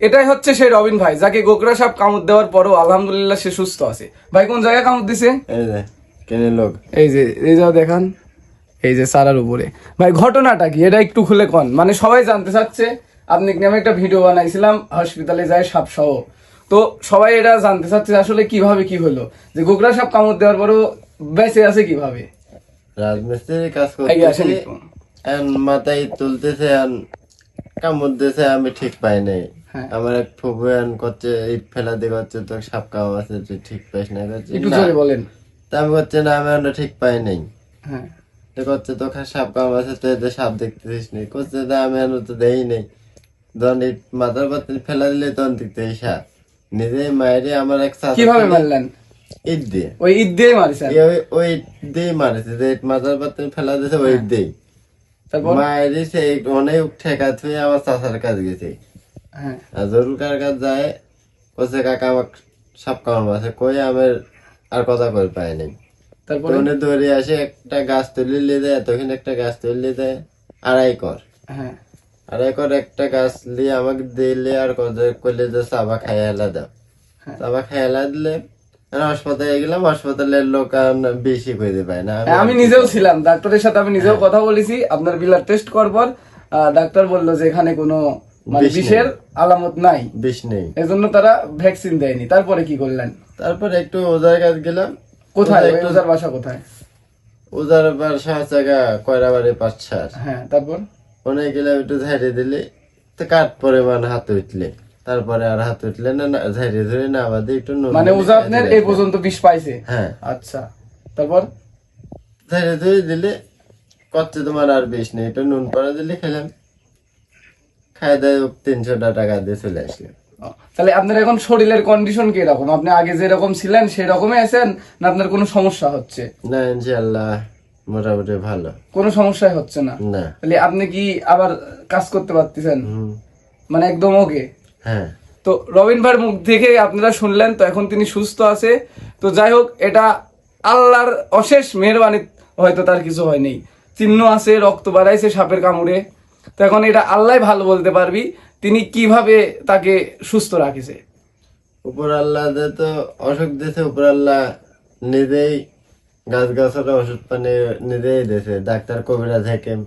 এটাই হচ্ছে সেই রবিন ভাই যাকে গোকরা সাপ কামড় দেওয়ার পরও আলহামদুলিল্লাহ সে সুস্থ আছে। ভাই কোন জায়গায় কামড় দিছে? এই যে কেনে লোক, এই যে এই যাও দেখান, এই যে সারার উপরে। ভাই ঘটনাটা কি এটা একটু খুলে কন, মানে সবাই জানতে চাচ্ছে। আপনি আমি একটা ভিডিও বানাইছিলাম হসপিটালে যায় সাপ সহ, তো সবাই এটা জানতে চাচ্ছে আসলে কিভাবে কি হলো যে গোকরা সাপ কামড় দেওয়ার পরও বেঁচে আছে কিভাবে। রাজমিস্ত্রি কাজ এই আসেন করতেছে, একটু। মাথায় তুলতেছে, কামড় দিয়েছে, আমি ঠিক পাই নাই। হ্যাঁ। আমার এক ফুফু করছে ইট ফেলা দিয়ে করছে, তো সাপ কামড় আছে, তুই ঠিক পাইস না, করছে একটু না। জোরে বলেন। তা আমি করছে না, আমি এখনো ঠিক পাই নাই। হ্যাঁ। তো করছে তো সাপ কামড় আছে, তুই তো সাপ দেখতেছিস নি, করছে না আমি এখনো তো দেই নাই। যখন ইট মাথার পাতে ফেলা দিলে তখন দেখতে সাপ নিজে মায়েরে আমার এক চাচা কিভাবে মারলেন? ইট দিয়ে, ওই ঈদ দিয়ে মারিছেন? ওই ইট দিয়ে মারেছে, যে ইট মাথার পাতে ফেলা দিয়েছে ওই ইট দিয়ে। তারপর? মায়ের সেই অনেক ঠেকা থুয়ে আমার চাচার কাজ গেছে। হ্যাঁ। আর জরুর কার কাজ যায়, বলছে কাকা আমার সাপ কামড় আছে, কই আমার আর কথা কই পাই নাই। তারপরে? উনি ধরে আসে একটা গাছ তুলে দেয়, তখন একটা গাছ তুলে দেয় 2.5 কর। হ্যাঁ। 2.5 কর একটা গাছ নিয়ে আমাকে দিলে, আর করলে যে চাবা খাইয়ালা দাও, হ্যাঁ। চাবা খাইয়ালা দিলে হাসপাতালে গেলাম, হাসপাতালের লোক আর বেশি করে পায় না। আমি নিজেও ছিলাম ডাক্তারের সাথে, আমি নিজেও কথা বলেছি। আপনার ব্লাড টেস্ট করার পর ডাক্তার বললো যে এখানে কোনো মানে বিষ নেই। বিষের আলামত নাই, বিষ নেই। এজন্য তারা ভ্যাকসিন দেয়নি। তারপরে কি করলেন? তারপর একটু ওজার কাজ গেলাম। কোথায়? একটু ওজার বাসা কোথায়? ওজার বাসা জায়গা কয়রাবাড়ি 5-4। হ্যাঁ। তারপর? ওনে গেলাম, একটু ঝাড়ে দিলে তো কাঠ পরিমাণ হাত উঠলে, তারপরে আর হাত উঠলে না, ঝাড়ে ধরে না বাদে একটু নুন মানে দিলে ওজা আপনার এই পর্যন্ত বিষ পাইছে? হ্যাঁ। আচ্ছা। তারপর? ঝাড়ে ধরে দিলে কচ্ছে তোমার আর বিষ নেই, একটু নুন পড়া দিলে খেলাম, খাই দেয় 300 টাকা দিয়ে চলে আসলাম। তাহলে আপনার এখন শরীরের কন্ডিশন কি রকম? আপনি আগে যেরকম ছিলেন সেই রকমই আছেন না আপনার কোনো সমস্যা হচ্ছে? না ইনশাল্লাহ মোটামুটি ভালো, কোনো সমস্যাই হচ্ছে না? না। তাহলে আপনি কি আবার কাজ করতে পারতেছেন? হুম। মানে একদম ওকে? হ্যাঁ। তো রবিন ভাইয়ের মুখ থেকে আপনারা শুনলেন, তো এখন তিনি সুস্থ আছে। তো যাই হোক, এটা আল্লাহর অশেষ মেহেরবানি, হয়তো তার কিছু হয়নি, চিহ্ন আছে, রক্ত বাড়াইছে সাপের কামড়ে। তো এখন এটা আল্লাহ ভালো বলতে পারবি তিনি কিভাবে তাকে সুস্থ রাখিছে। উপর আল্লাহ তো অসুখ দিয়েছে, উপর আল্লাহ নিজেই গাছ গাছরা ওষুধ পানি নিজেই দিয়েছে, ডাক্তার কবিরাজ হাকিম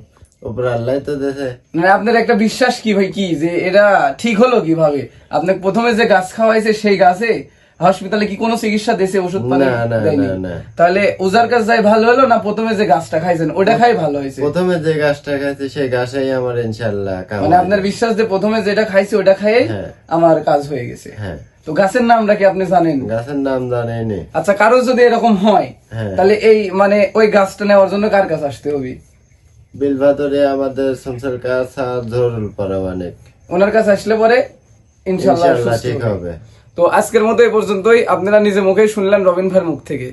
উপর আল্লাহ তো দিয়েছে। মানে আপনার একটা বিশ্বাস কি ভাই, কি যে এটা ঠিক হলো কিভাবে? আপনাকে প্রথমে যে গাছ খাওয়াইছে সেই গাছে হসপিটালে কি কোনো চিকিৎসা দিয়েছে, ওষুধ পানি না, না, দেয়নি? না, না। তাহলে ওজার কাছে যাই ভালো হলো না প্রথমে যে গাছটা খাইছেন ওটা খাই ভালো হয়েছে? প্রথমে যে গাছটা খাইছে সেই গাছেই আমার ইনশাল্লাহ কাম মানে আপনার বিশ্বাস যে প্রথমে যেটা খাইছে ওটা খাইয়ে হ্যাঁ। আমার কাজ হয়ে গেছে? হ্যাঁ। তো গাছের নামটা কি আপনি জানেন? গাছের নাম জানেই নে। আচ্ছা, কারো যদি এরকম হয় হ্যাঁ। তাহলে এই মানে ওই গাছটা নেওয়ার জন্য কার কাছে আসতে হবে? বিলভাতরে আমাদের সংসার কাজ আর জরুল পরমানিক, ওনার কাছে আসলে পরে ইনশাল্লাহ ইনশাল্লাহ সুস্থ ঠিক হবে। হবে। তো আজকের মতো এই পর্যন্তই, আপনারা নিজে মুখেই শুনলেন রবিন ভাইয়ের মুখ থেকে।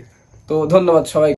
তো ধন্যবাদ সবাই।